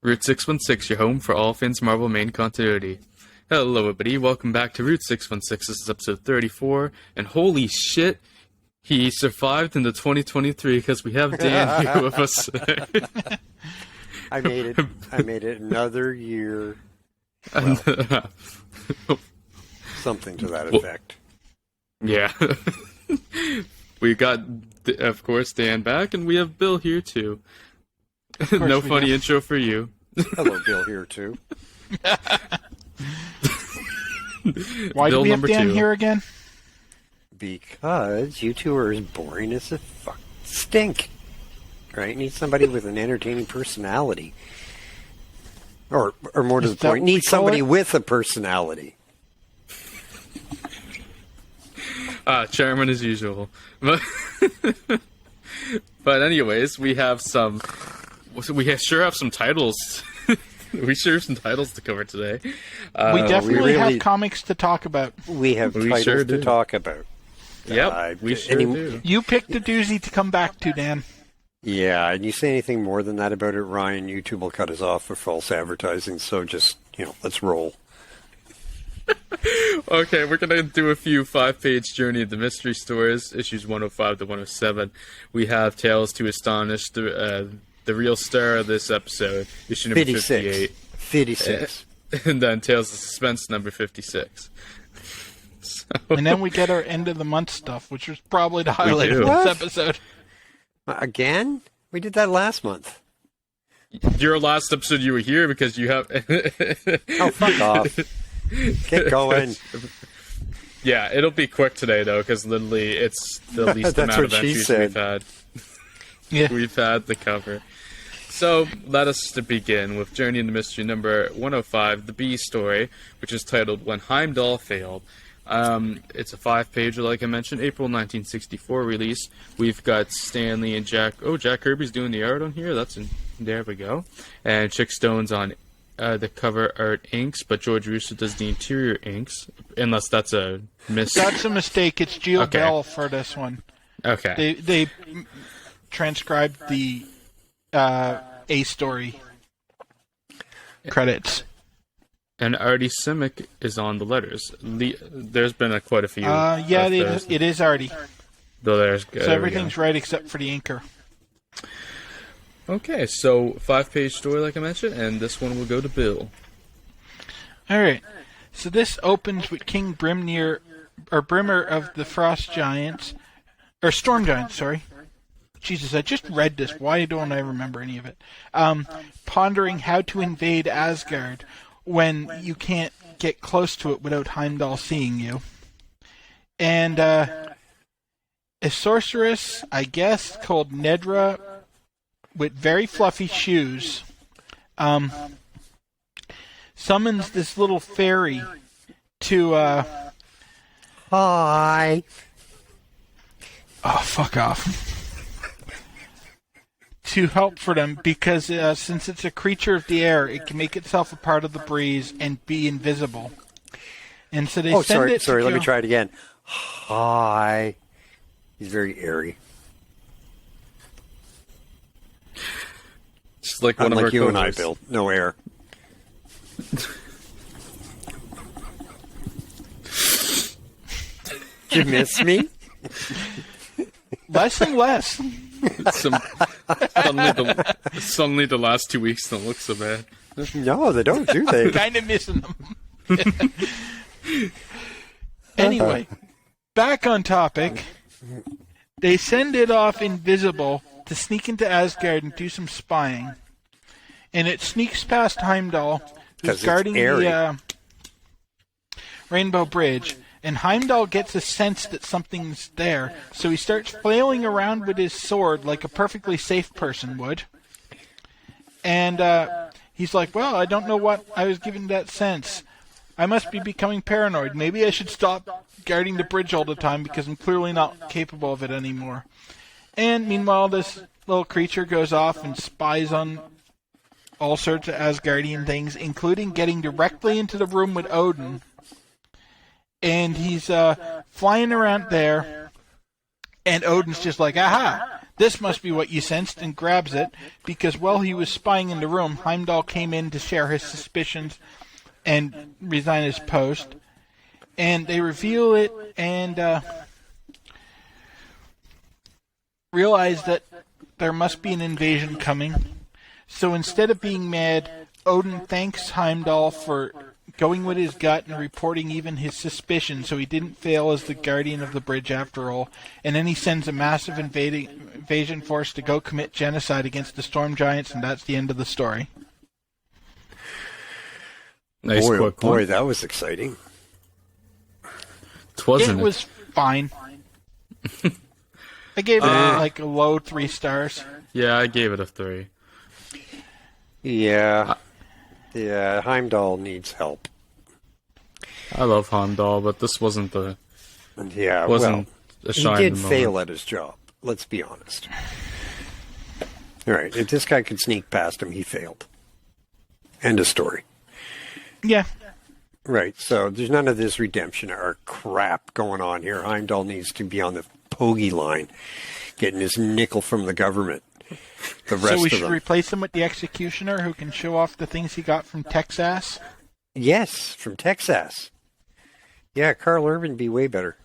Route 616, your home for all things Marvel main continuity. Hello everybody, welcome back to Route 616. This is episode 34, and holy shit, he survived into 2023 because we have Dan here with us. I made it another year. Well, something to that effect. Yeah. We got, of course, Dan back, and we have Bill here too. No funny intro for you. Hello, Bill here too. Why do we have Dan here again? Because you two are as boring as a fuck stink. Right? Need somebody with an entertaining personality. Or more to the point, need somebody with a personality. Chairman as usual. But anyways, we have some... We sure have some titles. We sure have some titles to cover today. We definitely have comics to talk about. We have titles to talk about. Yep, we sure do. You picked a doozy to come back to, Dan. Yeah, and you say anything more than that about it, Ryan, YouTube will cut us off for false advertising, so just, let's roll. Okay, we're going to do a few 5-page Journey of the Mystery Stories, issues 105 to 107. We have Tales to Astonish, the real star of this episode, issue number 58. 56. And then Tales of Suspense, number 56. So, and then we get our end of the month stuff, which was probably the highlight of this episode. Again? We did that last month. Your last episode you were here because you have... Oh, fuck off. Get going. Yeah, it'll be quick today, though, because literally it's the least amount of entries we've had. Yeah. We've had the cover. So, let us begin with Journey into Mystery number 105, The Bee Story, which is titled When Heimdall Failed. It's a 5-pager, like I mentioned, April 1964 release. We've got Stanley and Jack... Oh, Jack Kirby's doing the art on here. There we go. And Chick Stone's on the cover art inks, but George Russo does the interior inks, unless that's a That's a mistake. It's Geo Bell for this one. Okay. They transcribed the A story credits. And Artie Simic is on the letters. There's been quite a few. Yeah, it is Artie. So everything's right except for the inker. Okay, so 5-page story, like I mentioned, and this one will go to Bill. All right. So this opens with King Brimnir, or Brimmer of the Frost Giants, or Storm Giants. Sorry. Jesus, I just read this. Why don't I remember any of it? Pondering how to invade Asgard when you can't get close to it without Heimdall seeing you. And a sorceress, I guess, called Nedra, with very fluffy shoes, summons this little fairy to... Hi. Oh, fuck off. To help for them, because since it's a creature of the air, it can make itself a part of the breeze and be invisible. And so they send it. Sorry, let me try it again. Hi. He's very airy. Just like one of our you and I, Bill. No air. Did you miss me? Less and less. Suddenly the last 2 weeks don't look so bad. No, they don't, do they? Kind of missing them. Anyway, back on topic. They send it off invisible to sneak into Asgard and do some spying. And it sneaks past Heimdall, who's guarding the Rainbow Bridge. And Heimdall gets a sense that something's there, so he starts flailing around with his sword like a perfectly safe person would. And he's like, well, I don't know what I was given that sense. I must be becoming paranoid. Maybe I should stop guarding the bridge all the time because I'm clearly not capable of it anymore. And meanwhile, this little creature goes off and spies on all sorts of Asgardian things, including getting directly into the room with Odin. And he's flying around there, and Odin's just like, aha, This must be what you sensed, and grabs it, because while he was spying in the room, Heimdall came in to share his suspicions and resign his post. And they reveal it and realize that there must be an invasion coming. So instead of being mad, Odin thanks Heimdall for going with his gut and reporting even his suspicions, so he didn't fail as the guardian of the bridge after all. And then he sends a massive invasion force to go commit genocide against the storm giants, and that's the end of the story. Nice boy, quick boy, one. that was exciting. Wasn't It was fine. I gave it like a low 3 stars. Yeah, I gave it a 3. Yeah. Yeah, Heimdall needs help. I love Heimdall, but this wasn't a Yeah, a he shining did moment. fail at his job. Let's be honest. All right, if this guy could sneak past him, he failed. End of story. Yeah. Right, so there's none of this redemption or crap going on here. Heimdall needs to be on the pogey line, getting his nickel from the government. The rest So we of should them. replace him with the executioner who can show off the things he got from Texas. Yes, from Texas. Yeah, Carl Urban would be way better.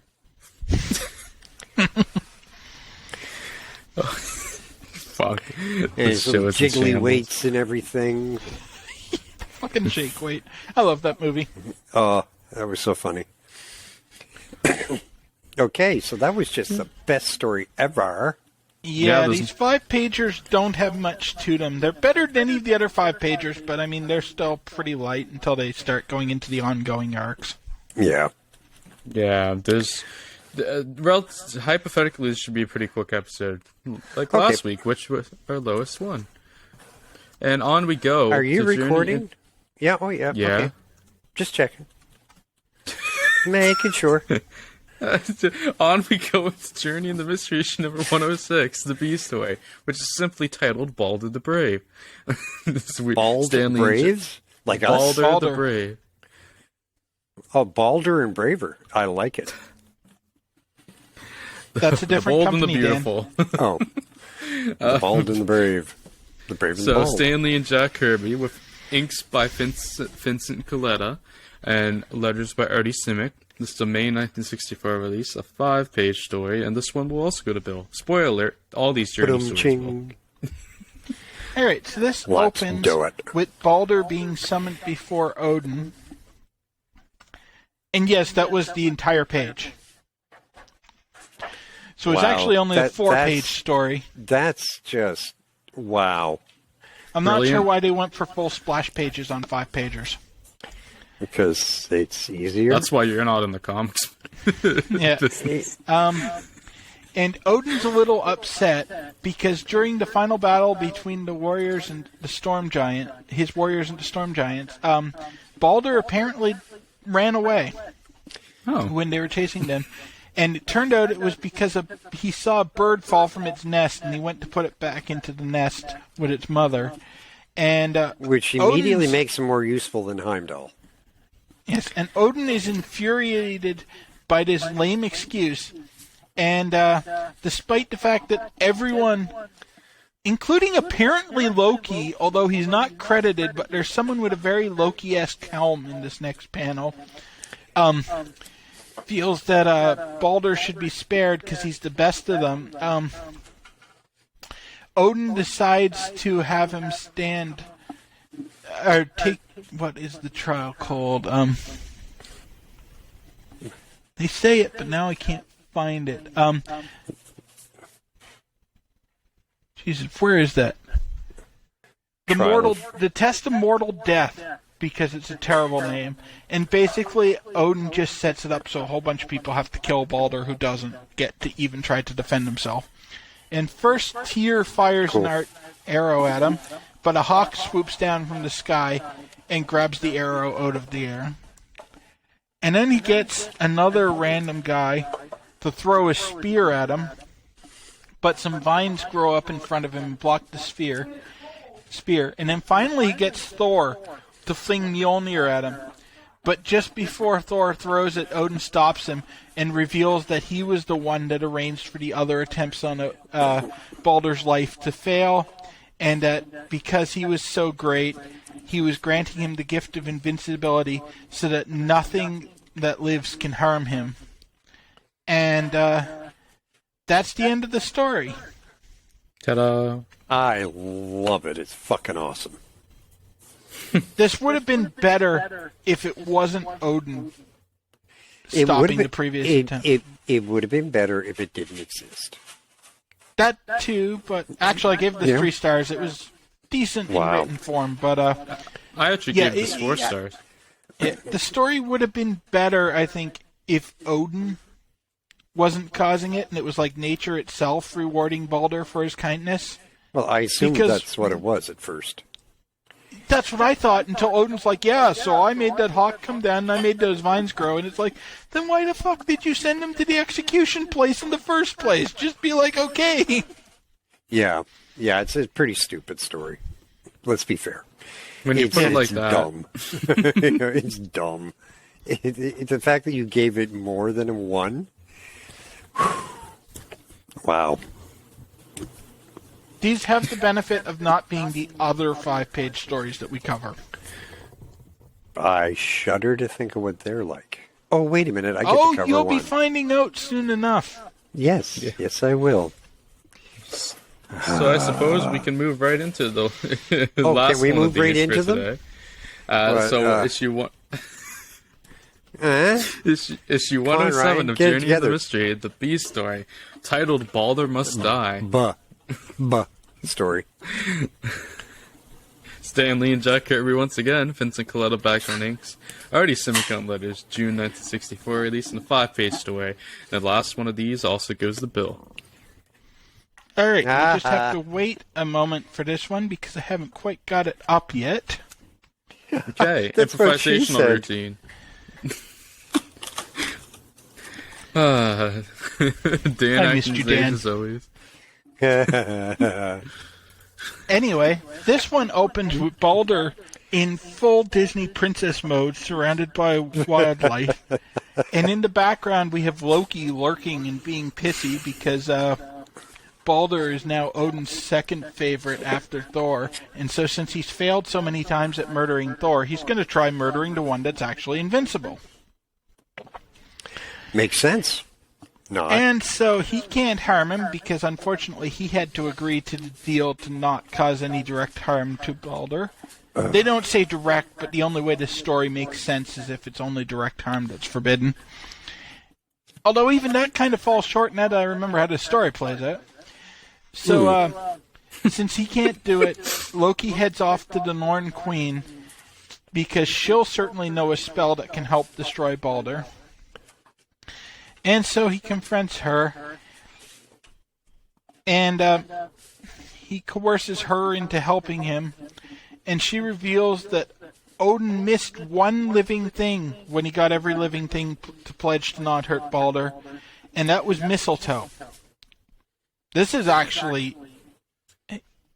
Fuck. And This his show little is in jiggly shambles. weights and everything. Fucking shake weight. I love that movie. Oh, that was so funny. Okay, so that was just the best story ever. Yeah, there's- these 5-pagers don't have much to them. They're better than any of the other 5-pagers, but I mean, they're still pretty light until they start going into the ongoing arcs. Yeah. Yeah, there's hypothetically this should be a pretty quick episode, like Okay. last week, which was our lowest one. And on we go. Are you to Journey recording? Yeah, oh yeah. Yeah. Okay. Just checking. Making sure. On we go with Journey in the Mystery issue number 106, The Beast Away, which is simply titled Balder the Brave. This week, Bald Stanley and Braves? Like us? Balder, Balder. the Brave. Oh, Balder and Braver. I like it. That's a The different Bold and the company, Dan. Beautiful. Oh. The Bald and the Brave. The Brave and the So Bald. Stanley and Jack Kirby with inks by Vincent Coletta and letters by Artie Simic. This is a May 1964 release, a 5-page story, and this one will also go to Bill. Spoiler alert, all these Journey stories will. Ching. All right, so this Let's opens do it. with Balder being summoned before Odin. And yes, that was the entire page. So it's Wow, actually only a that's- 4-page story. That's just, wow. I'm not Brilliant. sure why they went for full splash pages on 5-pagers. Because it's easier. That's why you're not in the comics. Yeah. And Odin's a little upset because during the final battle between the warriors and the storm giant, his warriors and the storm giants, Balder apparently ran away Oh, when they were chasing them. And it turned out it was because he saw a bird fall from its nest, and he went to put it back into the nest with its mother. And Which immediately Odin's- makes him more useful than Heimdall. Yes, and Odin is infuriated by this lame excuse. And despite the fact that everyone, including apparently Loki, although he's not credited, but there's someone with a very Loki-esque helm in this next panel, feels that Balder should be spared because he's the best of them. Odin decides to have him stand, or take, what is the trial called? They say it, but now I can't find it. Jesus, where is that? The test of mortal death, because it's a terrible name. And basically, Odin just sets it up so a whole bunch of people have to kill Balder who doesn't get to even try to defend himself. And first, Tyr fires an arrow at him, but a hawk swoops down from the sky and grabs the arrow out of the air. And then he gets another random guy to throw a spear at him, but some vines grow up in front of him and block the spear. And then finally he gets Thor to fling Mjolnir at him. But just before Thor throws it, Odin stops him and reveals that he was the one that arranged for the other attempts on Baldur's life to fail, and that because he was so great, he was granting him the gift of invincibility so that nothing that lives can harm him. And that's the end of the story. Ta-da! I love it. It's fucking awesome. This would have been better if it wasn't Odin stopping the previous attempt. It would have been better if it didn't exist. That too, but actually I gave this 3 stars. It was decent in written form, but I actually gave this 4 stars. The story would have been better, I think, if Odin wasn't causing it and it was like nature itself rewarding Baldur for his kindness. Well, I assumed that's what it was at first. That's what I thought until Odin's like, yeah, so I made that hawk come down and I made those vines grow. And it's like, then why the fuck did you send him to the execution place in the first place? Just be like, okay. Yeah, it's a pretty stupid story. Let's be fair. When you put it like that. Dumb. It's dumb. The fact that you gave it more than a 1. Wow. These have the benefit of not being the other 5-page stories that we cover. I shudder to think of what they're like. Oh, wait a minute. I get to cover one. You'll be finding out soon enough. Yes. Yes, I will. So I suppose we can move right into the last can we one move of these right into for them? Today. Issue 1... Issue 107 Ryan, of get Journey together. of the Mystery, the B story, titled Baldur Must Die. Story. Stan Lee and Jack Kirby once again, Vincent Coletta back on inks. Already Simicon Letters, June 1964, released in a 5-page story. And the last one of these also goes to Bill. Alright, we just have to wait a moment for this one because I haven't quite got it up yet. Okay, That's what she improvisational said. routine. Dan I missed acting you, safe Dan. as always. Anyway, this one opens with Baldur in full Disney princess mode, surrounded by wildlife. And in the background, we have Loki lurking and being pissy because Baldur is now Odin's second favorite after Thor. And so since he's failed so many times at murdering Thor, he's going to try murdering the one that's actually invincible. Makes sense. No. And so he can't harm him because, unfortunately, he had to agree to the deal to not cause any direct harm to Baldur. They don't say direct, but the only way this story makes sense is if it's only direct harm that's forbidden. Although even that kind of falls short now that I remember how the story plays out. So, since he can't do it, Loki heads off to the Norn Queen because she'll certainly know a spell that can help destroy Baldur. And so he confronts her, and he coerces her into helping him, and she reveals that Odin missed one living thing when he got every living thing to pledge to not hurt Baldur, and that was mistletoe. This is actually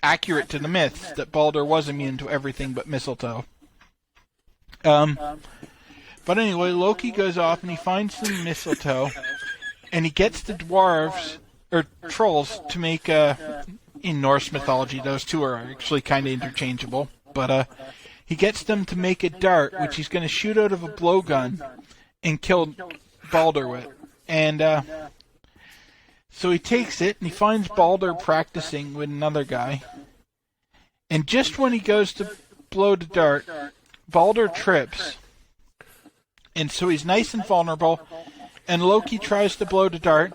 accurate to the myths that Baldur was immune to everything but mistletoe. But anyway, Loki goes off and he finds some mistletoe, and he gets the dwarves, or trolls, to make, in Norse mythology, those two are actually kind of interchangeable, but he gets them to make a dart, which he's going to shoot out of a blowgun and kill Baldur with. And so he takes it, and he finds Baldur practicing with another guy. And just when he goes to blow the dart, Baldur trips. And so he's nice and vulnerable, and Loki tries to blow the dart,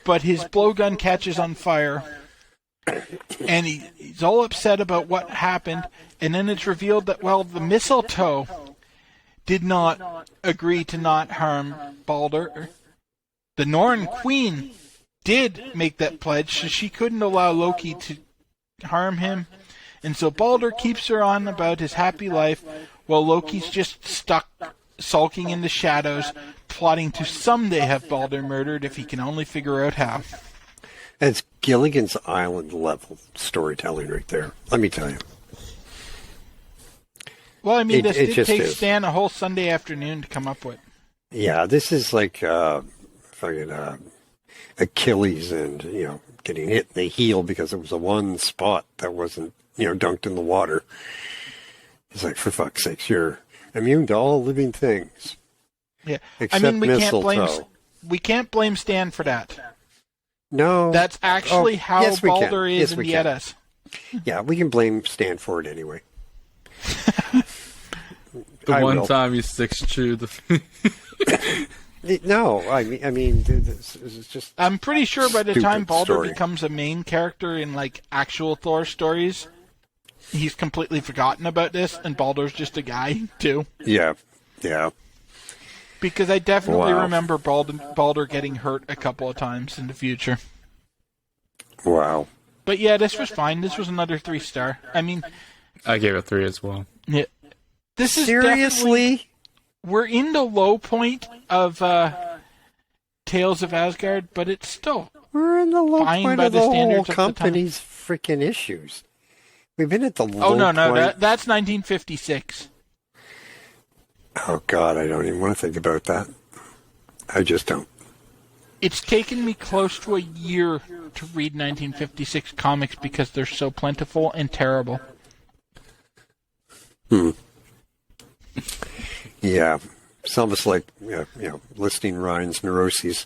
but his blowgun catches on fire. And he's all upset about what happened, and then it's revealed that, well, the mistletoe did not agree to not harm Baldur. The Norn Queen did make that pledge, so she couldn't allow Loki to harm him. And so Baldur keeps her on about his happy life, while Loki's just stuck sulking in the shadows, plotting to someday have Baldur murdered if he can only figure out how. It's Gilligan's Island level storytelling right there. Let me tell you. Well, I mean, this It did just take is. Stan a whole Sunday afternoon to come up with. Yeah, this is like fucking Achilles and, getting hit in the heel because it was a one spot that wasn't, dunked in the water. It's like, for fuck's sakes, you're immune to all living things. Yeah, Except I mean, mistletoe. we can't blame Stan for that. No. That's actually how yes, we can. Baldur is Yes, in we the can. Eddas. Yeah, we can blame Stan for it anyway. The I one will. time he sticks true. No, I mean, this is just. I'm pretty sure by the Stupid time Baldur story. becomes a main character in like actual Thor stories, he's completely forgotten about this, and Baldur's just a guy too. Yeah. Because I definitely Wow. remember Baldur getting hurt a couple of times in the future. Wow. But yeah, this was fine. This was another 3-star. I mean, I gave it 3 as well. yeah, this is definitely, Seriously? we're in the low point of Tales of Asgard, but it's still We're in the low Fine point by of the the whole standards of the time. company's freaking issues. We've been at the low Oh no, point. that's 1956. Oh, God, I don't even want to think about that. I just don't. It's taken me close to a year to read 1956 comics because they're so plentiful and terrible. Yeah. It's almost like, listing Ryan's neuroses.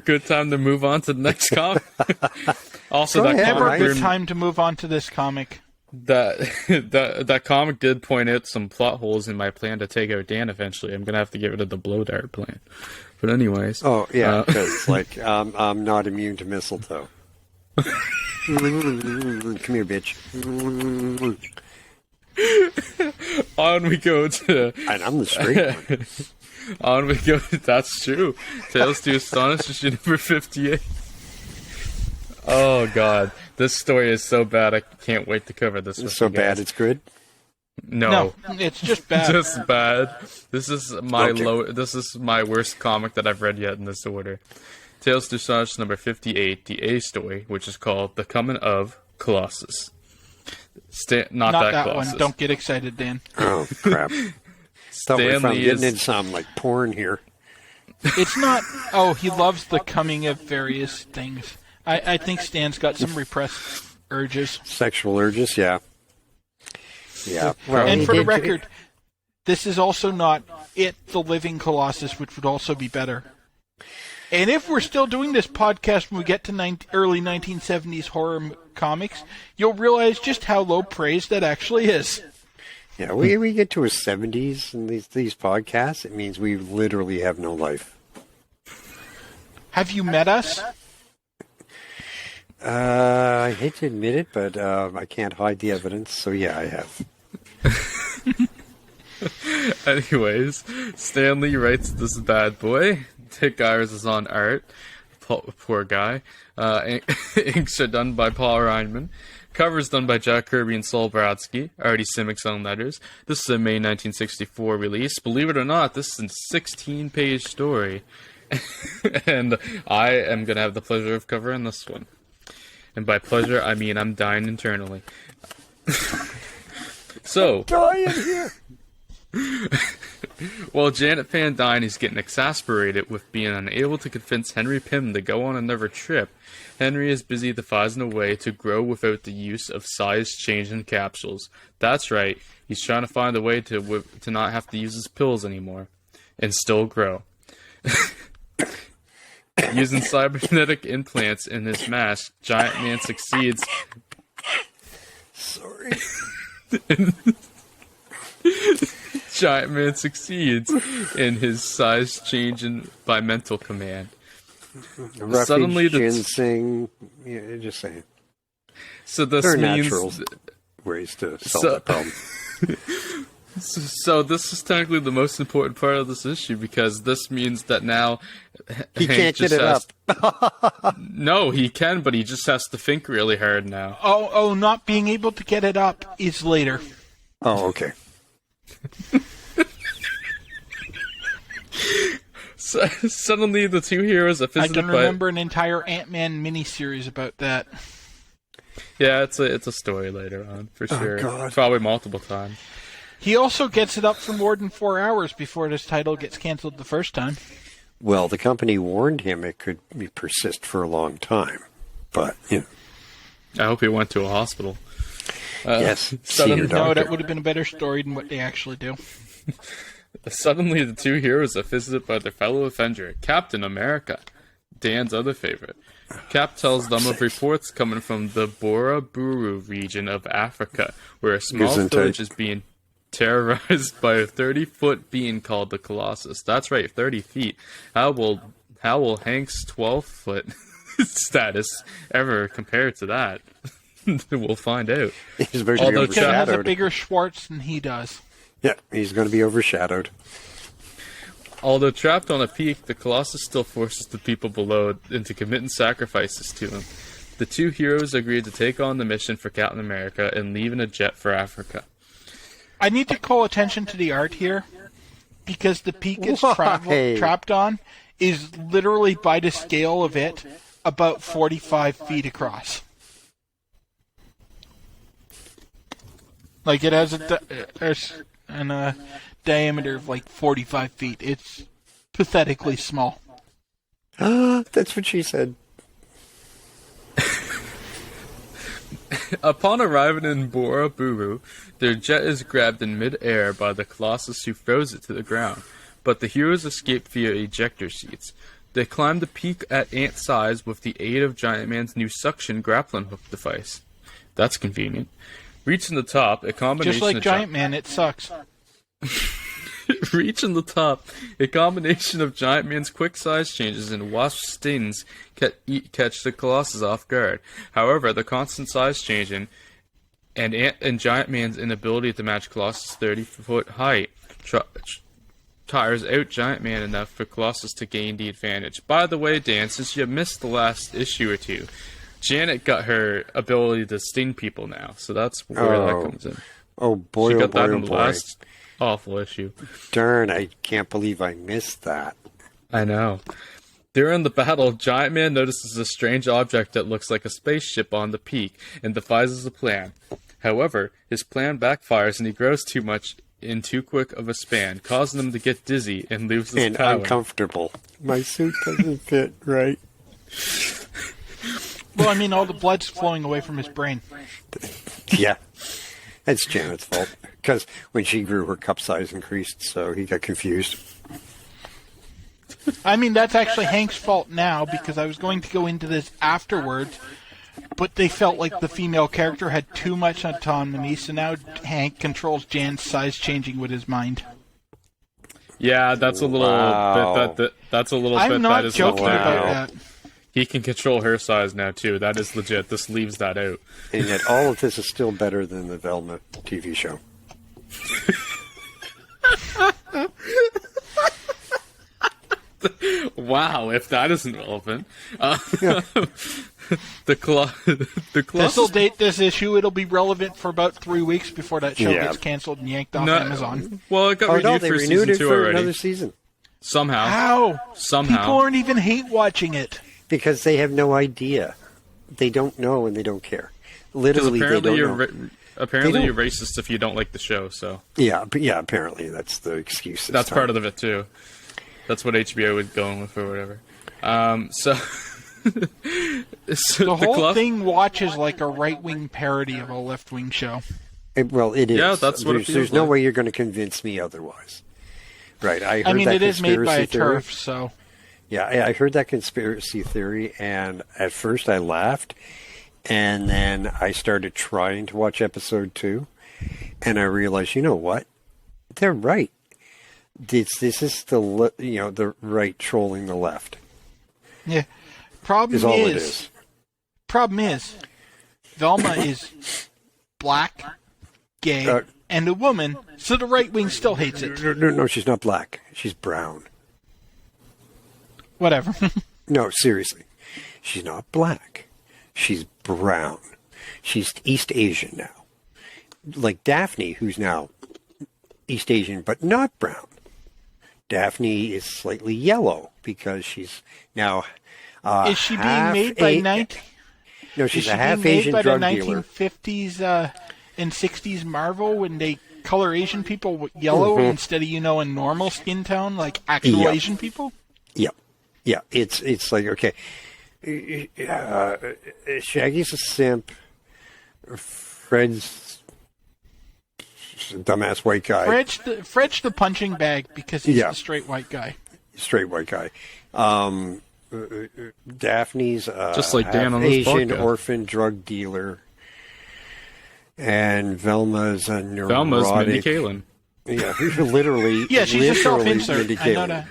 Good time to move on to the next comic. Also, Go that ahead, Never a comic, good time to move on to this comic. that comic did point out some plot holes in my plan to take out Dan eventually. I'm gonna have to get rid of the blow dart plan. But anyways, Oh, yeah, because, I'm not immune to mistletoe. Come here, bitch. on we go to. And I'm the straight one. On we go. That's true. Tales to Astonish, issue number 58. Oh God, this story is so bad. I can't wait to cover this. with It's so you guys. bad it's good. No, It's just bad. just bad. This is my Okay. This is my worst comic that I've read yet in this order. Tales to Astonish number 58, the A story, which is called "The Coming of Colossus." Not Not that Colossus. one. Don't get excited, Dan. Oh, crap. Thought we Stan found Lee getting is- into some, porn here. It's not. Oh, he loves the coming of various things. I think Stan's got some repressed urges. Sexual urges, yeah. Yeah. Well, And he for the did- record, this is also not It, the Living Colossus, which would also be better. And if we're still doing this podcast when we get to early 1970s horror comics, you'll realize just how low praise that actually is. Yeah, we get to his 70s in these podcasts, it means we literally have no life. Have you met us? I hate to admit it, but I can't hide the evidence, so yeah, I have. Anyways, Stanley writes this bad boy. Dick Ayers is on art. Poor guy. Inks are done by Paul Reinman. Covers done by Jack Kirby and Saul Bradsky. Artie Simic's on letters. This is a May 1964 release. Believe it or not, this is a 16-page story. And I am going to have the pleasure of covering this one. And by pleasure, I mean I'm dying internally. So, Dying here! while Janet Van Dyne is getting exasperated with being unable to convince Henry Pym to go on another trip, Henry is busy devising a way to grow without the use of size-changing capsules. That's right, he's trying to find a way to not have to use his pills anymore, and still grow. Using cybernetic implants in his mask, Giant Man succeeds. Sorry. Giant Man succeeds in his size changing by mental command. Roughage, Suddenly the- ginseng, yeah, just saying. So this They're means natural ways to solve So- that problem. so this is technically the most important part of this issue because this means that now He Hank can't get just it has- up. No, he can, but he just has to think really hard now. Oh, not being able to get it up is later. Oh, okay. So, suddenly, the two heroes are I visited can by... remember an entire Ant-Man miniseries about that. Yeah, it's a story later on, for sure. God. Probably multiple times. He also gets it up for more than 4 hours before this title gets canceled the first time. Well, the company warned him it could persist for a long time. But, I hope he went to a hospital. yes, suddenly- senior No, doctor. that would have been a better story than what they actually do. Suddenly, the two heroes are visited by their fellow Avenger, Captain America, Dan's other favorite. Cap tells them of reports coming from the Bora Buru region of Africa, where a small Gesundheit. village is being terrorized by a 30-foot being called the Colossus. That's right, 30 feet. How will Hank's 12-foot status ever compare to that? We'll find out. He's going to be Although Kevin has a overshadowed. bigger Schwartz than he does. Yeah, he's going to be overshadowed. Although trapped on a peak, the Colossus still forces the people below into committing sacrifices to him. The two heroes agreed to take on the mission for Captain America and leave in a jet for Africa. I need to call attention to the art here, because the peak it's Why? trapped on is literally, by the scale of it, about 45 feet across. Like, it has a diameter of like 45 feet. It's pathetically small. That's what she said. Upon arriving in Bora Buru, their jet is grabbed in mid-air by the Colossus, who throws it to the ground. But the heroes escape via ejector seats. They climb the peak at ant size with the aid of Giant Man's new suction grappling hook device. That's convenient. Reaching the top, a combination Just like of Giant Man, it sucks. Reaching the top, a combination of Giant Man's quick size changes and wasp stings catch the Colossus off guard. However, the constant size changing and Giant Man's inability to match Colossus' 30-foot height tires out Giant Man enough for Colossus to gain the advantage. By the way, Dan, since you missed the last issue or two, Janet got her ability to sting people now, so that's where that comes in. Oh, boy, She oh, got boy, that oh, in the boy. last awful issue. Darn, I can't believe I missed that. I know. During the battle, Giant Man notices a strange object that looks like a spaceship on the peak and devises a plan. However, his plan backfires and he grows too much in too quick of a span, causing him to get dizzy and lose his And power. uncomfortable. My suit doesn't fit right. Well, I mean, all the blood's flowing away from his brain. Yeah. That's Janet's fault. Because when she grew, her cup size increased, so he got confused. I mean, that's actually Hank's fault now, because I was going to go into this afterwards, but they felt like the female character had too much autonomy, so now Hank controls Jan's size changing with his mind. Yeah, that's a little Wow. bit. That's a little I'm bit. not that is joking legit. about that. He can control her size now too. That is legit. This leaves that out. And yet all of this is still better than the Velma TV show. Wow, if that isn't relevant. The This'll Colossus. date this issue. It'll be relevant for about 3 weeks before that show Yeah. gets canceled and yanked off No, Amazon. well, it got Oh, renewed no, they for renewed season it 2 for already. another season. Somehow. How? Somehow. People aren't even hate watching it. Because they have no idea. They don't know and they don't care. Because Literally, they apparently don't you're know. apparently They you're don't. racist if you don't like the show. So Yeah, but yeah, apparently that's the excuse. that's part of it too. That's what HBO was going with or whatever. So The whole thing watches like a right-wing parody of a left-wing show. Well, it is. Yeah, that's what it there's, feels there's no like. way you're going to convince me otherwise. Right. I heard I mean, that it is made by a conspiracy theory. turf, so... Yeah, I heard that conspiracy theory, and at first I laughed, and then I started trying to watch episode 2, and I realized, you know what? They're right. This is the right trolling the left. Yeah. Is all it is. Problem is, Velma is black, gay, and a woman, so the right wing still hates it. No, she's not black. She's brown. Whatever. No, seriously. She's not black. She's brown. She's East Asian now. Like Daphne, who's now East Asian, but not brown. Daphne is slightly yellow because she's now Is she being made by No, she's a half Asian drug the dealer. 1950s and 60s Marvel when they color Asian people yellow instead of in normal skin tone like actual Asian people? Yeah. It's like okay. Shaggy's a simp. Fred's a dumbass white guy. Fred's the punching bag because he's the straight white guy. Straight white guy. Daphne's Just like Dan on this Asian podcast. orphan drug dealer. And Velma's a neurotic. Velma's Mindy Kaling. Yeah, literally. Yeah, she's a self-insert. Mindy I know Kaling. that.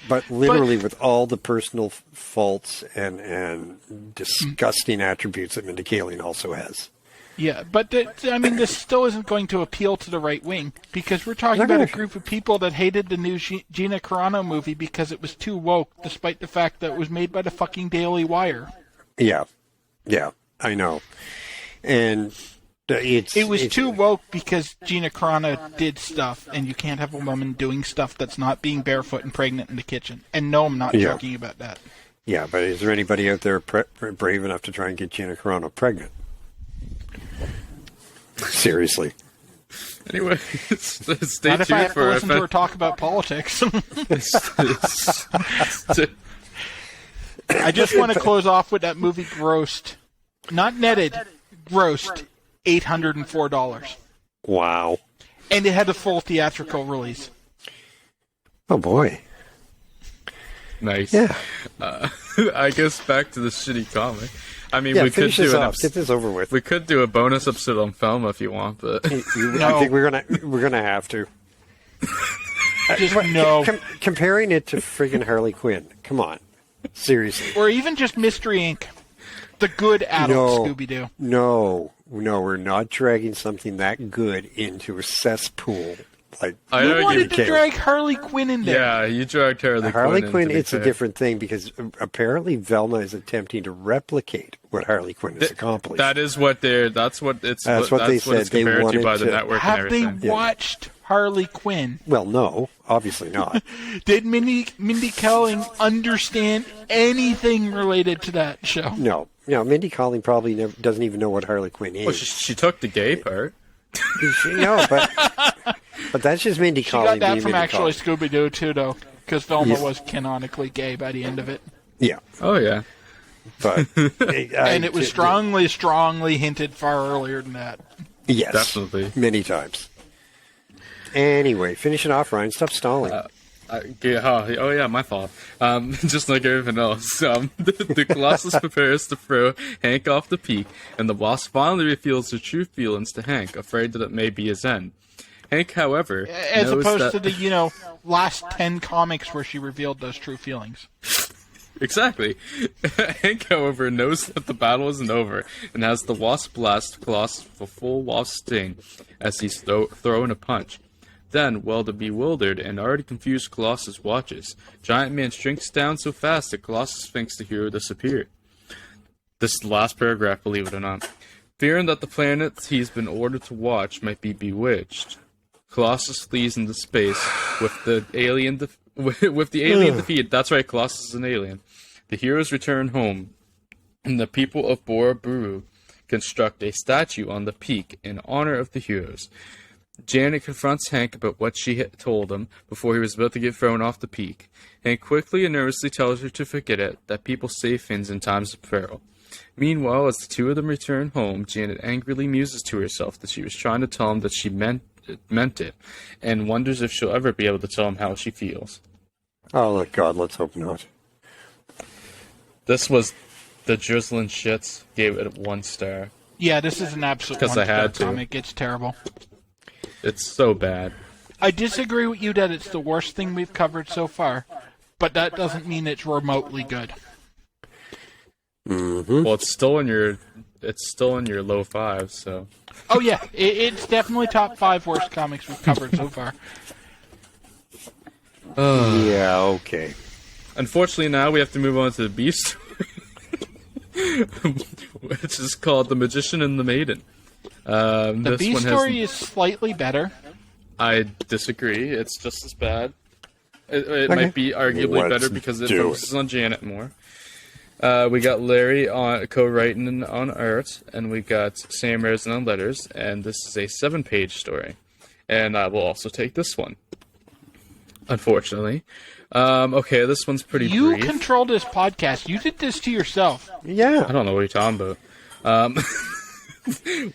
But literally with all the personal faults and disgusting attributes that Mindy Kaling also has. Yeah, but this still isn't going to appeal to the right wing because we're talking about a group of people that hated the new Gina Carano movie because it was too woke, despite the fact that it was made by the fucking Daily Wire. Yeah, I know. And it was too woke because Gina Carano did stuff, and you can't have a woman doing stuff that's not being barefoot and pregnant in the kitchen. And no, I'm not joking about that. Yeah, but is there anybody out there brave enough to try and get Gina Carano pregnant? Seriously. Anyway, stay Not if I tuned have to for listen to her talk about politics. I just want to close off with that movie grossed, not netted, grossed $804. Wow. And it had a full theatrical release. Oh, boy. Nice. Yeah. I guess back to the shitty comic. I mean, Yeah, we could finish this do off. Get this over with. we could do a bonus episode on Thelma if you want, but I think we're gonna have to. Just no. Comparing it to friggin' Harley Quinn. Come on. Seriously. Or even just Mystery Inc. The good adult Scooby-Doo. No, we're not dragging something that good into a cesspool. Like I You know wanted to drag Harley Quinn in there. Yeah, you dragged Harley Quinn, into it's a different thing because apparently Velma is attempting to replicate what Harley Quinn has accomplished. That's what they said. They It's compared wanted to by the to- network Have and they everything. watched Harley Quinn? Well, no, obviously not. Did Mindy Kaling understand anything related to that show? No, Mindy Kaling probably doesn't even know what Harley Quinn is. Well, she took the gay part. No, but that's just Mindy She Kaling. got that being from Mindy actually Kaling. Scooby-Doo, too, though, because Velma Yes. was canonically gay by the end of it. Yeah, Oh yeah. but And it was strongly hinted far earlier than that. Yes, Definitely. many times. Anyway, finish it off, Ryan. Stop stalling. Oh yeah, my fault. Just like everything else, the Colossus prepares to throw Hank off the peak, and the boss finally reveals her true feelings to Hank, afraid that it may be his end. Hank, however, As knows opposed that... to the, last 10 comics where she revealed those true feelings. Exactly. Hank, however, knows that the battle isn't over, and has the Wasp blast Colossus with a full Wasp sting as he's throwing a punch. Then, while the bewildered and already confused Colossus watches, Giant Man shrinks down so fast that Colossus thinks the hero disappeared. This is the last paragraph, believe it or not. Fearing that the planet he's been ordered to watch might be bewitched, Colossus flees into space with the alien defeated. That's right, Colossus is an alien. The heroes return home, and the people of Bora Buru construct a statue on the peak in honor of the heroes. Janet confronts Hank about what she had told him before he was about to get thrown off the peak. Hank quickly and nervously tells her to forget it, that people save things in times of peril. Meanwhile, as the two of them return home, Janet angrily muses to herself that she was trying to tell him that she meant it, and wonders if she'll ever be able to tell him how she feels. Oh, God, let's hope not. This was the drizzling shits, gave it 1 star. Yeah, this is an absolute 'Cause I one-star had to. comic. It's terrible. It's so bad. I disagree with you that it's the worst thing we've covered so far, but that doesn't mean it's remotely good. Well, it's still in your low 5s, so. Oh yeah, it's definitely top 5 worst comics we've covered so far. Yeah, okay. Unfortunately, now we have to move on to the Beast, which is called The Magician and the Maiden. The B story is slightly better. I disagree. It's just as bad. It Okay. might be arguably Let's better because it do focuses on Janet more. We got Larry on co-writing on art, and we got Sam Rosen on letters, and this is a 7-page story. And I will also take this one, unfortunately. Okay, this one's pretty You brief. control this podcast. You did this to yourself. Yeah. I don't know what you're talking about.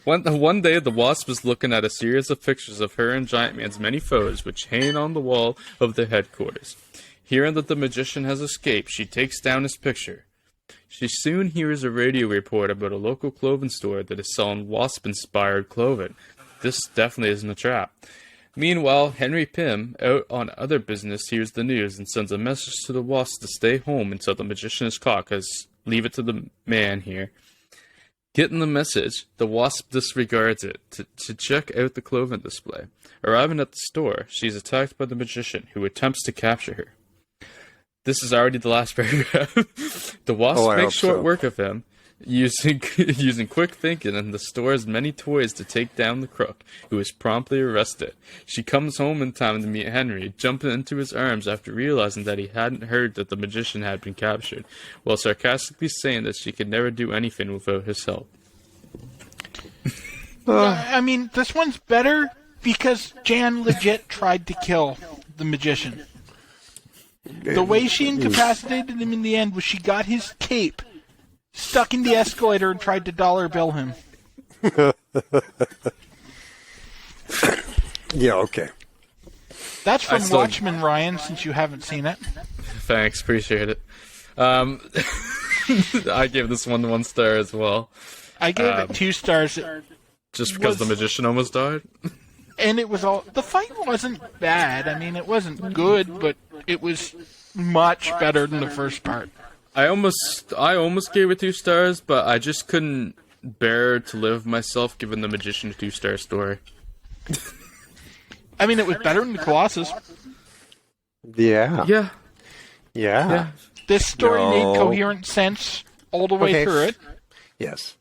One day, the Wasp was looking at a series of pictures of her and Giant Man's many foes, which hang on the wall of their headquarters. Hearing that the magician has escaped, she takes down his picture. She soon hears a radio report about a local clothing store that is selling Wasp-inspired clothing. This definitely isn't a trap. Meanwhile, Henry Pym, out on other business, hears the news and sends a message to the Wasp to stay home until the magician is caught, because leave it to the man here. Getting the message, the Wasp disregards it to check out the clothing display. Arriving at the store, she is attacked by the magician, who attempts to capture her. This is already the last paragraph. The Wasp makes short work of him, using quick thinking and the store's many toys to take down the crook, who is promptly arrested. She comes home in time to meet Henry, jumping into his arms after realizing that he hadn't heard that the magician had been captured, while sarcastically saying that she could never do anything without his help. I mean, this one's better because Jan legit tried to kill the magician. The way she incapacitated him in the end was she got his cape, stuck in the escalator, and tried to dollar bill him. Yeah, okay. That's from Watchmen, Ryan, since you haven't seen it. Thanks, appreciate it. I gave this one 1 star as well. I gave it 2 stars. Just because the magician almost died? And it was all... The fight wasn't bad. I mean, it wasn't good, but it was much better than the first part. I almost gave it 2 stars, but I just couldn't bear to live myself giving the magician a 2-star story. I mean, it was better than the Colossus. Yeah. Yeah. This story No. made coherent sense all the way through it. Yes.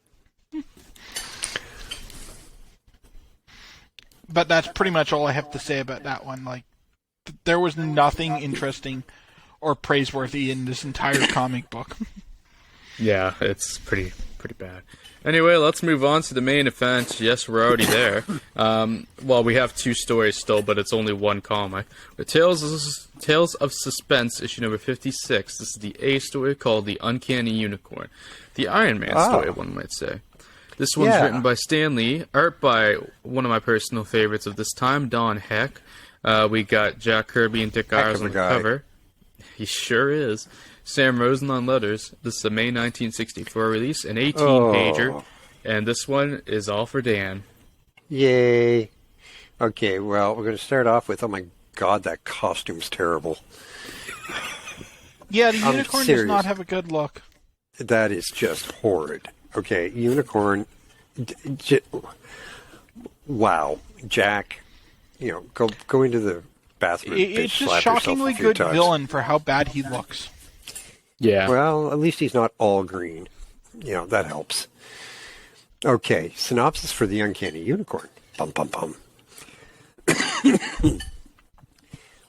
But that's pretty much all I have to say about that one. Like, there was nothing interesting or praiseworthy in this entire comic book. Yeah, it's pretty bad. Anyway, let's move on to the main event. Yes, we're already there. Well, we have 2 stories still, but it's only 1 comic. The Tales of Suspense, issue number 56. This is the A story called The Uncanny Unicorn. The Iron Man story, one might say. This one's written by Stan Lee, art by one of my personal favorites of this time, Don Heck. We got Jack Kirby and Dick Ayers on the cover. He sure is. Sam Rosen on letters. This is a May 1964 release, an 18-pager, and this one is all for Dan. Yay. Okay, well, we're going to start off with, oh my god, that costume's terrible. Yeah, the unicorn does not have a good look. That is just horrid. Okay, unicorn. Wow, Jack. Go into the bathroom. It's just shockingly good villain for how bad he looks. Yeah. Well, at least he's not all green. That helps. Okay, synopsis for the Uncanny Unicorn. Bum, bum, bum.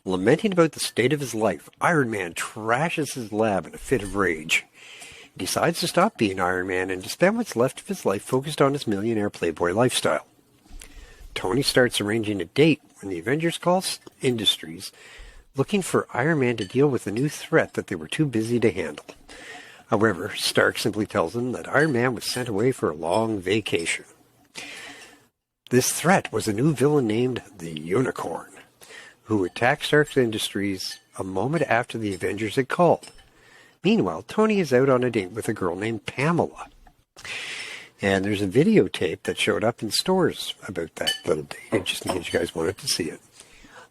Lamenting about the state of his life, Iron Man trashes his lab in a fit of rage. He decides to stop being Iron Man and to spend what's left of his life focused on his millionaire playboy lifestyle. Tony starts arranging a date when the Avengers call Industries, looking for Iron Man to deal with a new threat that they were too busy to handle. However, Stark simply tells them that Iron Man was sent away for a long vacation. This threat was a new villain named the Unicorn, who attacked Stark's Industries a moment after the Avengers had called. Meanwhile, Tony is out on a date with a girl named Pamela. And there's a videotape that showed up in stores about that little date, just in case you guys wanted to see it.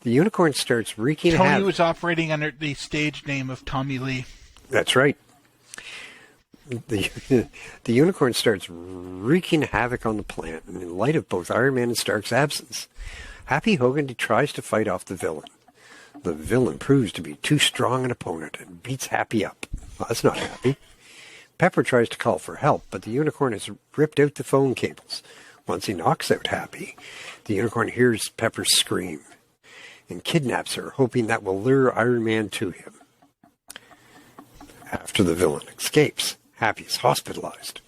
The Unicorn starts wreaking havoc. Tony was operating under the stage name of Tommy Lee. That's right. The Unicorn starts wreaking havoc on the planet, and in light of both Iron Man and Stark's absence, Happy Hogan tries to fight off the villain. The villain proves to be too strong an opponent and beats Happy up. Well, that's not Happy. Pepper tries to call for help, but the Unicorn has ripped out the phone cables. Once he knocks out Happy, the Unicorn hears Pepper scream. and kidnaps her, hoping that will lure Iron Man to him. After the villain escapes, Happy is hospitalized.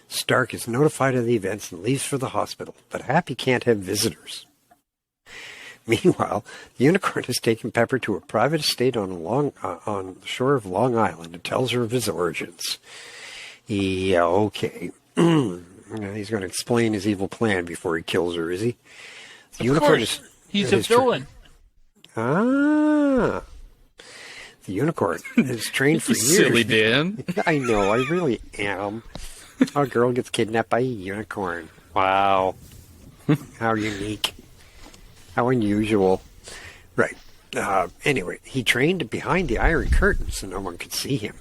Stark is notified of the events and leaves for the hospital, but Happy can't have visitors. Meanwhile, the Unicorn has taken Pepper to a private estate on the shore of Long Island and tells her of his origins. Yeah, okay. He's going to explain his evil plan before he kills her, is he? The Unicorn he's a villain. The Unicorn is trained for years. Silly Dan. I know, I really am. A girl gets kidnapped by a unicorn. Wow. How unique. How unusual. Right. Anyway, he trained behind the Iron Curtain so no one could see him.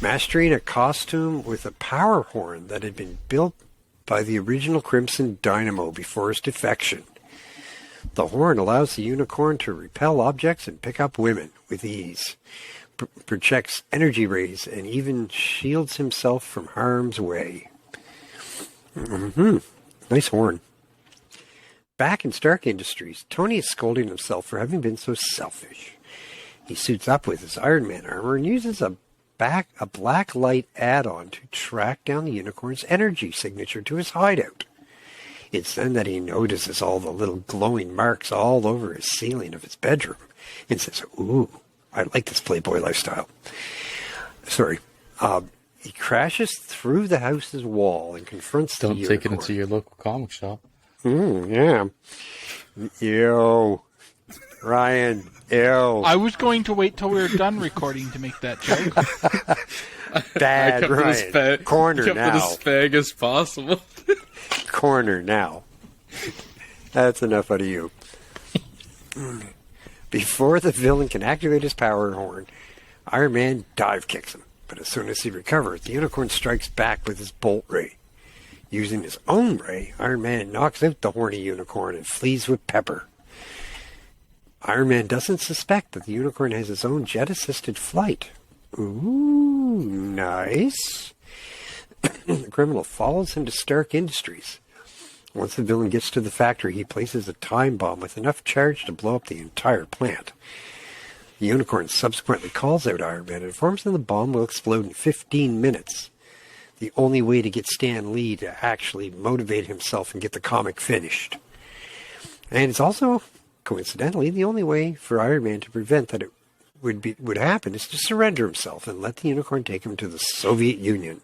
Mastering a costume with a power horn that had been built by the original Crimson Dynamo before his defection. The horn allows the Unicorn to repel objects and pick up women with ease, projects energy rays, and even shields himself from harm's way. Nice horn. Back in Stark Industries, Tony is scolding himself for having been so selfish. He suits up with his Iron Man armor and uses a black light add-on to track down the Unicorn's energy signature to his hideout. It's then that he notices all the little glowing marks all over his ceiling of his bedroom and says, "Ooh, I like this playboy lifestyle." Sorry. He crashes through the house's wall and confronts the Unicorn. Don't take it into your local comic shop. Yeah. Ew. Ryan, ew. I was going to wait till we were done recording to make that joke. Bad, Ryan. Corner now. As fag as possible. Corner now. That's enough out of you. Before the villain can activate his power horn, Iron Man dive kicks him. But as soon as he recovers, the Unicorn strikes back with his bolt ray. Using his own ray, Iron Man knocks out the horny Unicorn and flees with Pepper. Iron Man doesn't suspect that the Unicorn has his own jet-assisted flight. Ooh, nice. The criminal follows him to Stark Industries. Once the villain gets to the factory, he places a time bomb with enough charge to blow up the entire plant. The Unicorn subsequently calls out Iron Man and informs him the bomb will explode in 15 minutes. The only way to get Stan Lee to actually motivate himself and get the comic finished. And it's also, coincidentally, the only way for Iron Man to prevent that it would happen is to surrender himself and let the Unicorn take him to the Soviet Union.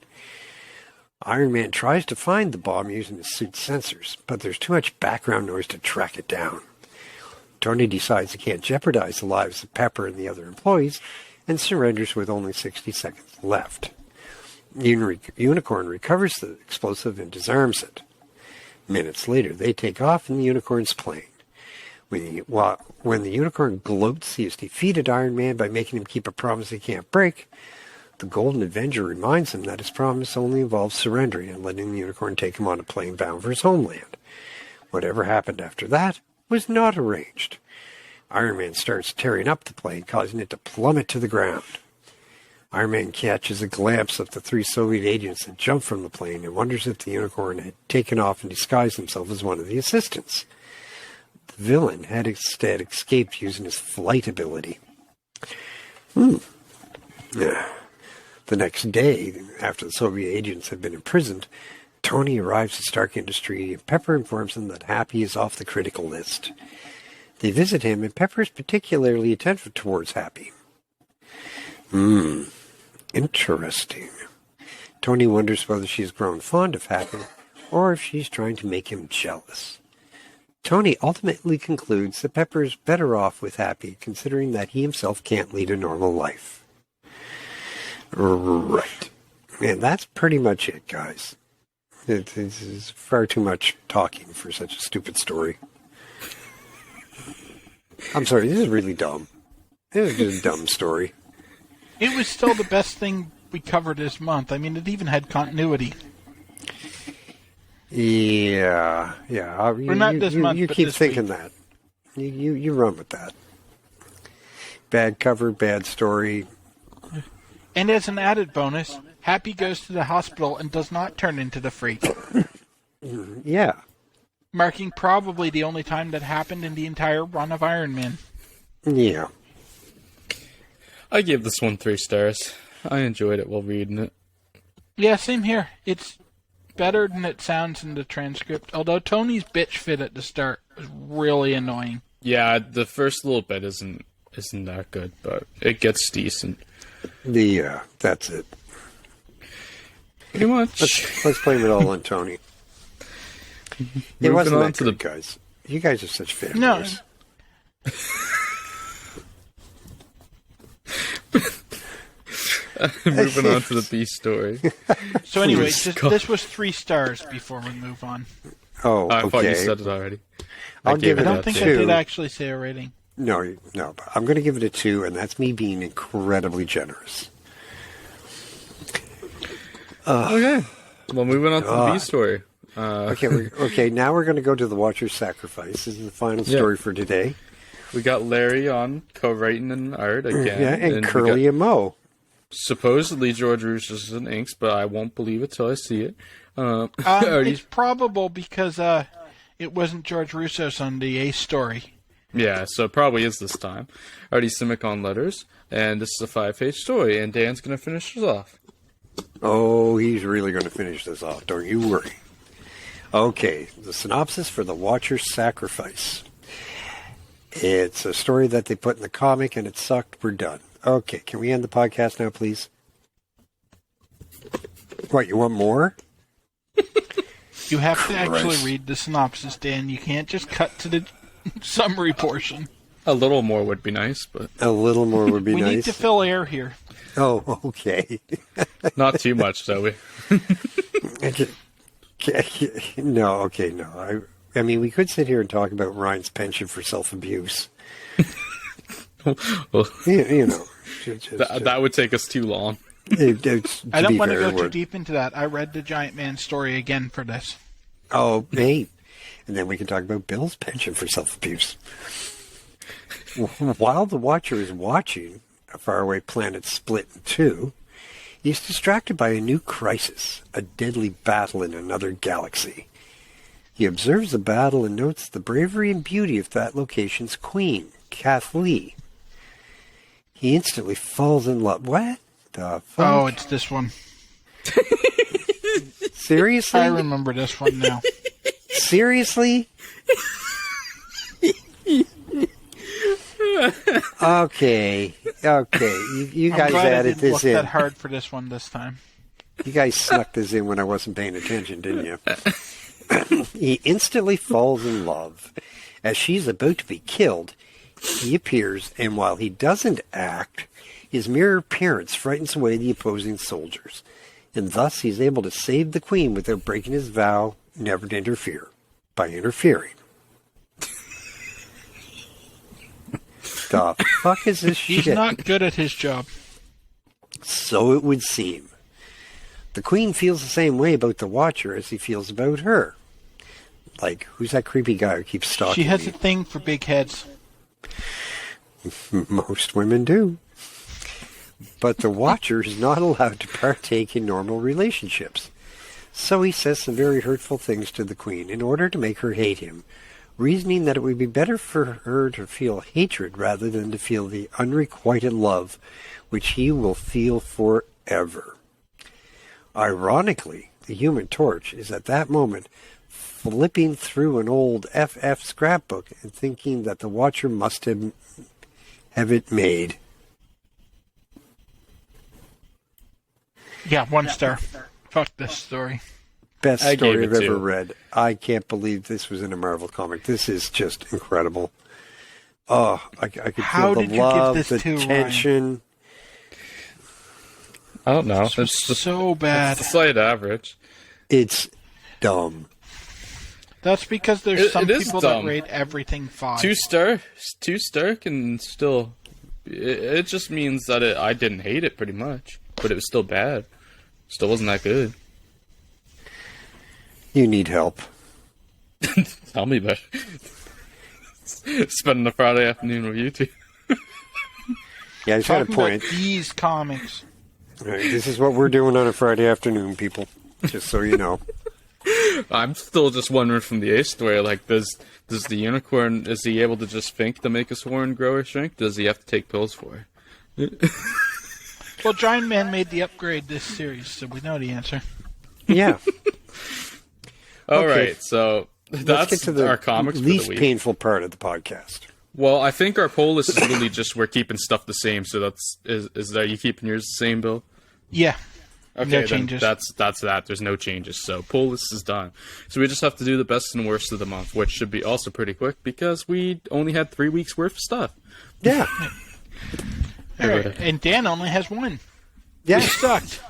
Iron Man tries to find the bomb using his suit's sensors, but there's too much background noise to track it down. Tony decides he can't jeopardize the lives of Pepper and the other employees, and surrenders with only 60 seconds left. Unicorn recovers the explosive and disarms it. Minutes later, they take off in the Unicorn's plane. When the Unicorn gloats he has defeated Iron Man by making him keep a promise he can't break, the Golden Avenger reminds him that his promise only involves surrendering and letting the Unicorn take him on a plane bound for his homeland. Whatever happened after that was not arranged. Iron Man starts tearing up the plane, causing it to plummet to the ground. Iron Man catches a glimpse of the 3 Soviet agents that jump from the plane and wonders if the Unicorn had taken off and disguised himself as one of the assistants. The villain had instead escaped using his flight ability. The next day, after the Soviet agents had been imprisoned, Tony arrives at Stark Industries and Pepper informs him that Happy is off the critical list. They visit him and Pepper is particularly attentive towards Happy. Interesting. Tony wonders whether she's grown fond of Happy or if she's trying to make him jealous. Tony ultimately concludes that Pepper is better off with Happy, considering that he himself can't lead a normal life. Right. And that's pretty much it, guys. It is far too much talking for such a stupid story. I'm sorry, this is really dumb. This is just a dumb story. It was still the best thing we covered this month. I mean, it even had continuity. Yeah. Or not this month, you but keep this thinking week. that. You run with that. Bad cover, bad story. And as an added bonus, Happy goes to the hospital and does not turn into the freak. Yeah. marking probably the only time that happened in the entire run of Iron Man. Yeah. I gave this one 3 stars. I enjoyed it while reading it. Yeah, same here. It's better than it sounds in the transcript, although Tony's bitch fit at the start was really annoying. Yeah, the first little bit isn't that good, but it gets decent. That's it. Pretty much. Let's blame it all on Tony. It Moving wasn't on that to good, the guys. You guys are such fanboys. No. Moving on to the B story. So anyway, Please, this was 3 stars before we move on. Oh, I thought you okay. said it already. I'll give I it don't a think 2. I did actually say a rating. No. But I'm going to give it a 2, and that's me being incredibly generous. Okay. Well, moving on to the B story. Okay. Now we're going to go to the Watcher's Sacrifice. This is the final story for today. We got Larry on co-writing and art again. Yeah, and we Curly got and Moe. supposedly George Russo's in inks, but I won't believe it till I see it. It's probable because it wasn't George Russo's on the Ace story. Yeah, so it probably is this time. Artie Simic on letters, and this is a 5-page story, and Dan's going to finish us off. Oh, he's really going to finish this off. Don't you worry. Okay, the synopsis for The Watcher's Sacrifice. It's a story that they put in the comic, and it sucked. We're done. Okay, can we end the podcast now, please? What, you want more? You have to Christ. actually read the synopsis, Dan. You can't just cut to the summary portion. A little more would be nice, but A little more would be We nice. need to fill air here. Oh, okay. not too much, Zoe. No. I mean, we could sit here and talk about Ryan's penchant for self-abuse. Well, You know. that would take us too long. I don't want to go too deep into that. I read the Giant Man story again for this. Oh, hey. And then we can talk about Bill's penchant for self-abuse. While the Watcher is watching a faraway planet split in two, he's distracted by a new crisis, a deadly battle in another galaxy. He observes the battle and notes the bravery and beauty of that location's queen, Kath Lee. He instantly falls in love. What the fuck? Oh, it's this one. Seriously? I remember this one now. Seriously? Okay. You I'm guys glad I added didn't this look in. that hard for this one this time. You guys snuck this in when I wasn't paying attention, didn't you? He instantly falls in love. As she's about to be killed, he appears, and while he doesn't act, his mere appearance frightens away the opposing soldiers, and thus he's able to save the queen without breaking his vow never to interfere, by interfering. The fuck is this He's shit? not good at his job. So it would seem. The queen feels the same way about the Watcher as he feels about her. Like, who's that creepy guy who keeps stalking She has me? a thing for big heads. Most women do. But the Watcher is not allowed to partake in normal relationships. So he says some very hurtful things to the queen in order to make her hate him, reasoning that it would be better for her to feel hatred rather than to feel the unrequited love which he will feel forever. Ironically, the Human Torch is at that moment flipping through an old FF scrapbook and thinking that the Watcher must have it made. Yeah, 1 star. Fuck this story. Best I story gave I've it ever 2. read. I can't believe this was in a Marvel comic. This is just incredible. Oh, I could How feel did the you give love, this the to, Ryan? tension. I don't know. This was It's just so bad. it's a slight average. It's dumb. That's because there's It some is people dumb. that rate everything 5. 2-star can still. It just means that I didn't hate it pretty much, but it was still bad. Still wasn't that good. You need help. Tell me about it. Spending a Friday afternoon with you two. Yeah, I just had a Talking point. about these comics. All right, this is what we're doing on a Friday afternoon, people. Just so you know. I'm still just wondering from the Ace story, like, does the unicorn, is he able to just think to make his horn grow or shrink? Does he have to take pills for it? Well, Giant Man made the upgrade this series, so we know the answer. Yeah. All Okay. right, so Let's that's get to the our comics for least the week. painful part of the podcast. Well, I think our poll list is really just we're keeping stuff the same. So is that you keeping yours the same, Bill? Yeah. Okay, No then changes. that's that. There's no changes. So poll list is done. So we just have to do the best and worst of the month, which should be also pretty quick because we only had 3 weeks worth of stuff. Yeah. All right. And Dan only has one. Yeah. It sucked.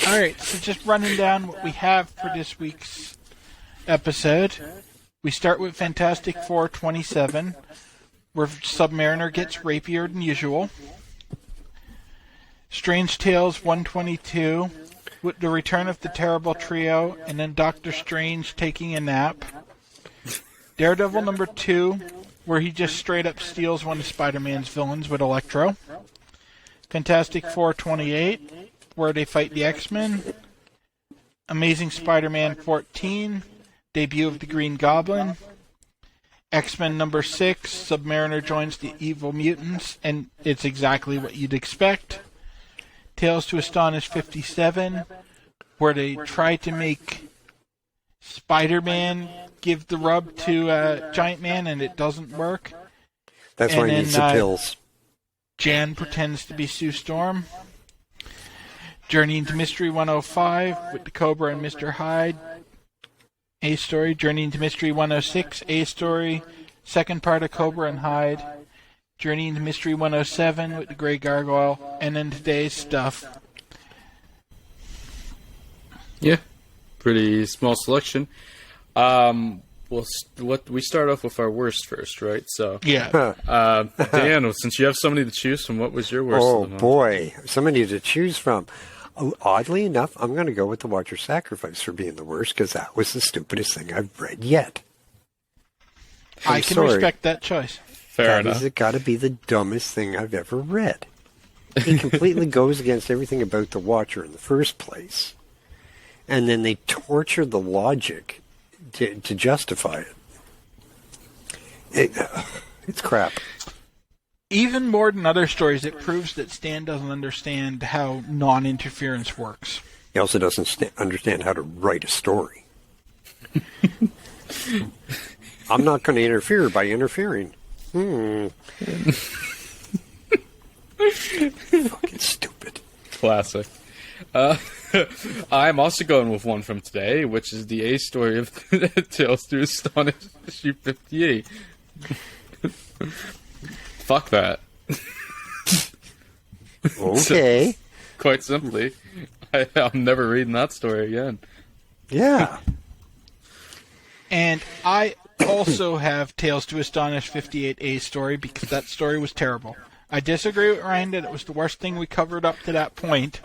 All right, so just running down what we have for this week's episode. We start with Fantastic Four 27, where Submariner gets rapier than usual. Strange Tales 122, with the return of the Terrible Trio, and then Doctor Strange taking a nap. Daredevil number 2, where he just straight up steals one of Spider-Man's villains with Electro. Fantastic Four 28, where they fight the X-Men. Amazing Spider-Man 14, debut of the Green Goblin. X-Men number 6, Submariner joins the evil mutants, and it's exactly what you'd expect. Tales to Astonish 57, where they try to make Spider-Man give the rub to Giant Man, and it doesn't work. That's And why he then, needs the pills. Jan pretends to be Sue Storm. Journey into Mystery 105 with the Cobra and Mr. Hyde. A story. Journey into Mystery 106. A story. Second part of Cobra and Hyde. Journey into Mystery 107 with the Grey Gargoyle. And then today's stuff. Yeah, pretty small selection. We start off with our worst first, right? So, Yeah. Dan, since you have so many to choose from, what was your worst? Oh, of the month? boy. So many to choose from. Oh, oddly enough, I'm going to go with The Watcher's Sacrifice for being the worst because that was the stupidest thing I've read yet. I can sorry. respect that choice. Fair That enough. has got to be the dumbest thing I've ever read. It completely goes against everything about The Watcher in the first place. And then they torture the logic to justify it. It's crap. Even more than other stories, it proves that Stan doesn't understand how non-interference works. He also doesn't understand how to write a story. I'm not going to interfere by interfering. Fucking stupid. Classic. I'm also going with one from today, which is the A story of Tales to Astonish issue 58. Fuck that. Okay. Quite simply, I'm never reading that story again. Yeah. And I also have Tales to Astonish 58A story because that story was terrible. I disagree with Ryan that it was the worst thing we covered up to that point,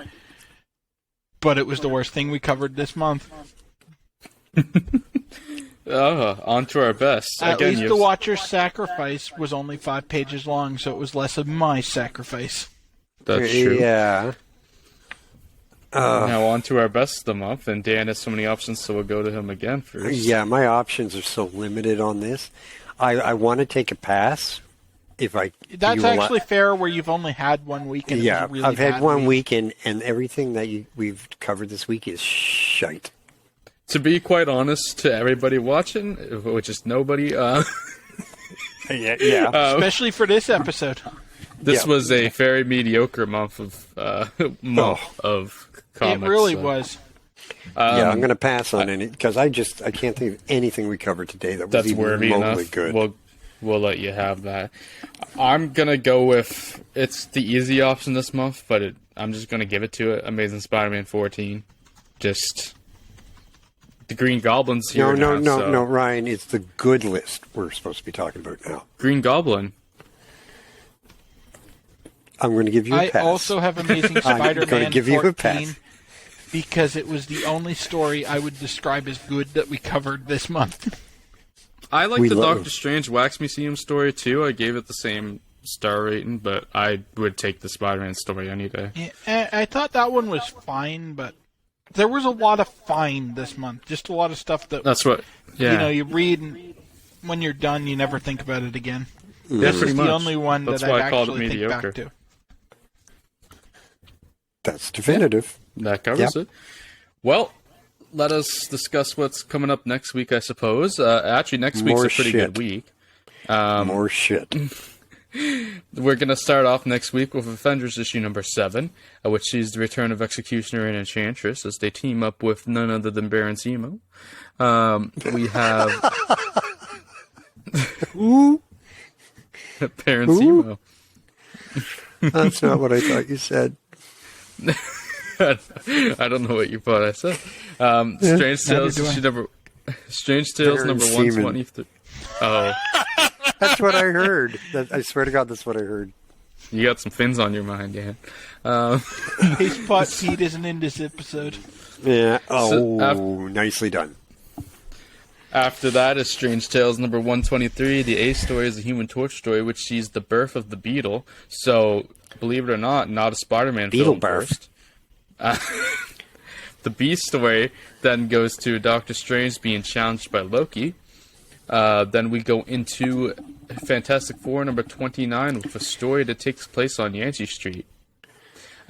but it was the worst thing we covered this month. On to our best. At Again, least you the have- Watcher's Sacrifice was only 5 pages long, so it was less of my sacrifice. That's true. Yeah. Now on to our best of the month, and Dan has so many options, so we'll go to him again first. Yeah, my options are so limited on this. I want to take a pass. If I That's you allow- actually fair where you've only had 1 week. And it yeah, was a really I've had bad 1 week, and everything that we've covered this week is shite. To be quite honest, to everybody watching, which is nobody, Yeah. Especially for this episode. this Yeah. was a very mediocre month of of comics. It really so. was. Yeah, I'm going to pass on it because I can't think of anything we covered today that was That's even worthy remotely enough. good. We'll let you have that. I'm gonna go with it's the easy option this month, but I'm just gonna give it to it. Amazing Spider-Man 14. Just the Green Goblin's here No, now, so- Ryan, it's the good list we're supposed to be talking about now. Green Goblin. I'm going to give you a I pass. also have Amazing I'm Spider-Man gonna give you a 14 pass. because it was the only story I would describe as good that we covered this month. I like We the love- Doctor Strange Wax Museum story too. I gave it the same star rating, but I would take the Spider-Man story any day. Yeah, I thought that one was fine, but there was a lot of fine this month. Just a lot of stuff that That's what. Yeah. you read, and when you're done, you never think about it again. Yeah, This pretty is much. the only one That's that why I I called it actually think mediocre. back to. That's definitive. That covers Yep. it. Well, let us discuss what's coming up next week, I suppose. Actually, next week's More a pretty shit. good week. More shit. We're going to start off next week with Avengers issue number 7, which sees the return of Executioner and Enchantress as they team up with none other than Baron Zemo. We have Baron Zemo. That's not what I thought you said. I don't know what you thought I said. Strange Tales do I. issue number Strange Tales Baron number Seaman. 123. Oh, That's what I heard. I swear to God, that's what I heard. you got some fins on your mind, yeah. His pot Pete isn't in this episode. Yeah. Oh, So, nicely done. After that is Strange Tales number 123. The A story is a Human Torch story, which sees the birth of the Beetle. So, believe it or not a Spider-Man Beetle film birth. first. The B story then goes to Doctor Strange being challenged by Loki. Then we go into Fantastic Four number 29 with a story that takes place on Yancey Street.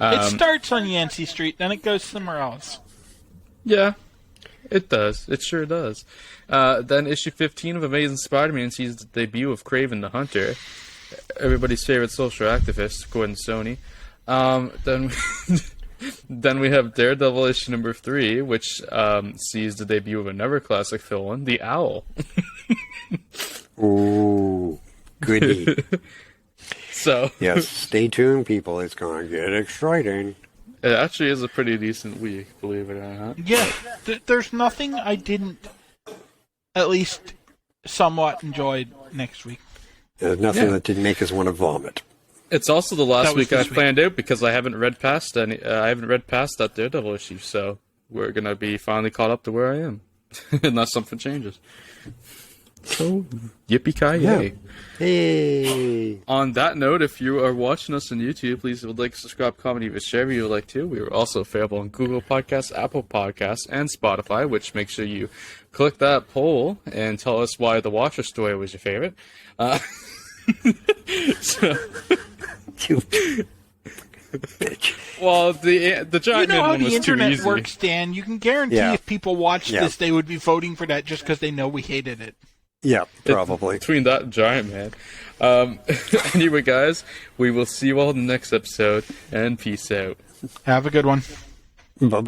It starts on Yancey Street, then it goes somewhere else. Yeah, it does. It sure does. Then issue 15 of Amazing Spider-Man sees the debut of Kraven the Hunter, everybody's favorite social activist, according to Sony. Then we have Daredevil issue number 3, which sees the debut of another classic villain, the Owl. Ooh, goody. So Yes, stay tuned, people. It's going to get exciting. it actually is a pretty decent week, believe it or not. Yeah, there's nothing I didn't at least somewhat enjoyed next week. There's nothing Yeah. that didn't make us want to vomit. It's also the last That was week I this week. planned out because I haven't read past that Daredevil issue, so we're gonna be finally caught up to where I am, unless something changes. So yippee-ki-yay! Hey. On that note, if you are watching us on YouTube, please would like, subscribe, comment, even share if you would like to. We are also available on Google Podcasts, Apple Podcasts, and Spotify, which make sure you click that poll and tell us why the Watcher story was your favorite. So, You bitch. well, the You Giant know Man how one the was too internet easy. works, Dan. You can guarantee Yeah. if people watched Yeah. this, they would be voting for that just because they know we hated it. Yeah, probably. Between that and Giant Man. Anyway, guys, we will see you all in the next episode, and peace out. Have a good one. Bye-bye.